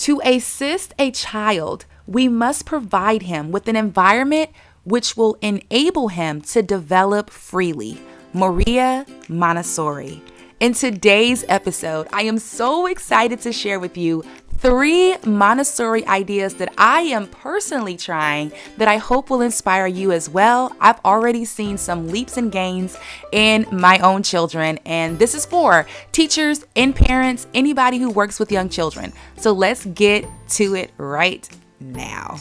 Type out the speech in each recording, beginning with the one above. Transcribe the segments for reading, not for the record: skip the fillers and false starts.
To assist a child, we must provide him with an environment which will enable him to develop freely. Maria Montessori. In today's episode, I am so excited to share with you 3 Montessori ideas that I am personally trying that I hope will inspire you as well. I've already seen some leaps and gains in my own children, and this is for teachers and parents, anybody who works with young children. So let's get to it right now.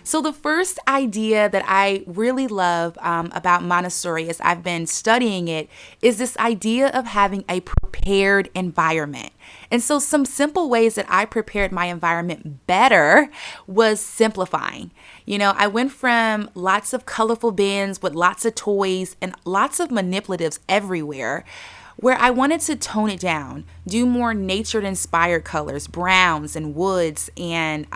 So the first idea that I really love about Montessori as I've been studying it is this idea of having a prepared environment. And so some simple ways that I prepared my environment better was simplifying. I went from lots of colorful bins with lots of toys and lots of manipulatives everywhere, where I wanted to tone it down, do more nature-inspired colors, browns and woods, and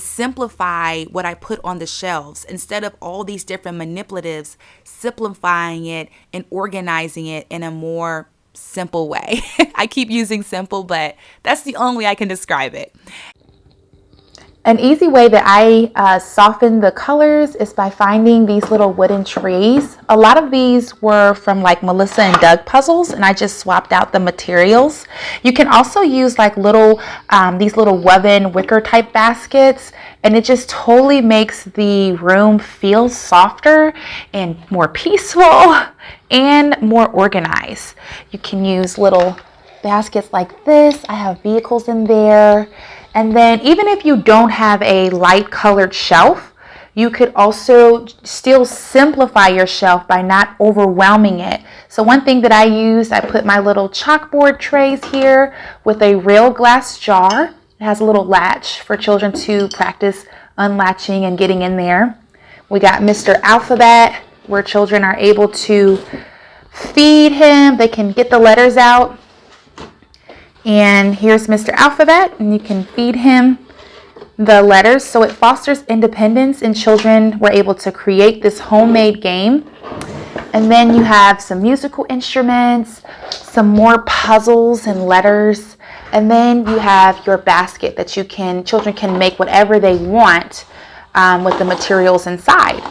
simplify what I put on the shelves. Instead of all these different manipulatives, simplifying it and organizing it in a more simple way. I keep using simple, but that's the only way I can describe it. An easy way that I soften the colors is by finding these little wooden trees. A lot of these were from like Melissa and Doug puzzles, and I just swapped out the materials. You can also use like these little woven wicker type baskets, and it just totally makes the room feel softer and more peaceful and more organized. You can use little baskets like this. I have vehicles in there. And then even if you don't have a light colored shelf, you could also still simplify your shelf by not overwhelming it. So one thing that I use, I put my little chalkboard trays here with a real glass jar. It has a little latch for children to practice unlatching and getting in there. We got Mr. Alphabet, where children are able to feed him. They can get the letters out. And here's Mr. Alphabet, and you can feed him the letters. So it fosters independence, and children were able to create this homemade game. And then you have some musical instruments, some more puzzles and letters. And then you have your basket that children can make whatever they want with the materials inside.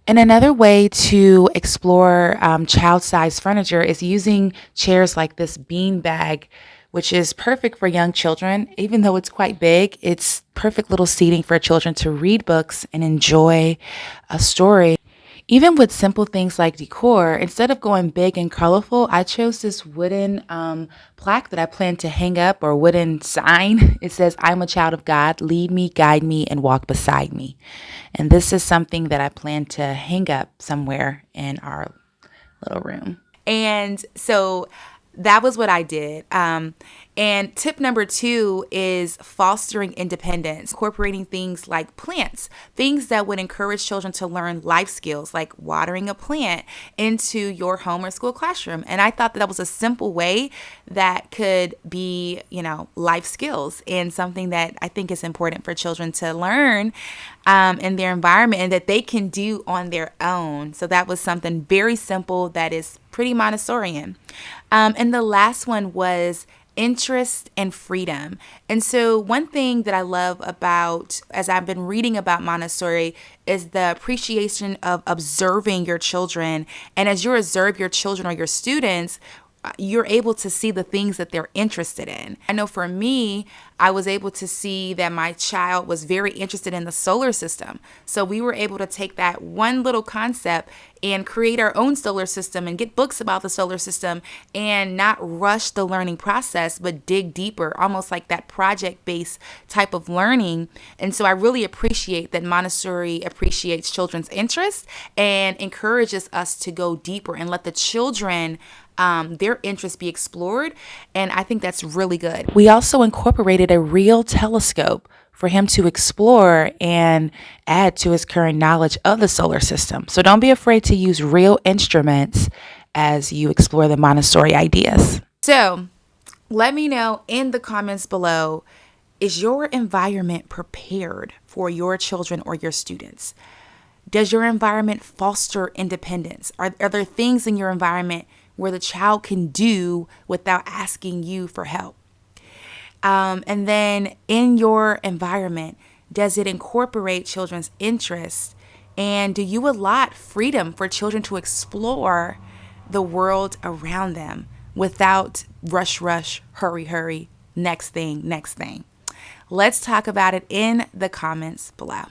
And another way to explore child-sized furniture is using chairs like this bean bag, which is perfect for young children. Even though it's quite big, it's perfect little seating for children to read books and enjoy a story. Even with simple things like decor, instead of going big and colorful, I chose this wooden plaque that I plan to hang up, or wooden sign. It says, "I'm a child of God, lead me, guide me, and walk beside me." And this is something that I plan to hang up somewhere in our little room. And so that was what I did. And tip number 2 is fostering independence, incorporating things like plants, things that would encourage children to learn life skills like watering a plant into your home or school classroom. And I thought that was a simple way that could be, life skills, and something that I think is important for children to learn in their environment and that they can do on their own. So that was something very simple that is pretty Montessorian. And the last one was interest and freedom. And so one thing that I love about, as I've been reading about Montessori, is the appreciation of observing your children. And as you observe your children or your students, you're able to see the things that they're interested in. I know for me, I was able to see that my child was very interested in the solar system. So we were able to take that one little concept and create our own solar system and get books about the solar system and not rush the learning process, but dig deeper, almost like that project-based type of learning. And so I really appreciate that Montessori appreciates children's interests and encourages us to go deeper and let the children their interests be explored. And I think that's really good. We also incorporated a real telescope for him to explore and add to his current knowledge of the solar system. So don't be afraid to use real instruments as you explore the Montessori ideas. So let me know in the comments below, is your environment prepared for your children or your students? Does your environment foster independence? Are there things in your environment where the child can do without asking you for help? And then in your environment, does it incorporate children's interests? And do you allot freedom for children to explore the world around them without rush, rush, hurry, hurry, next thing, next thing? Let's talk about it in the comments below.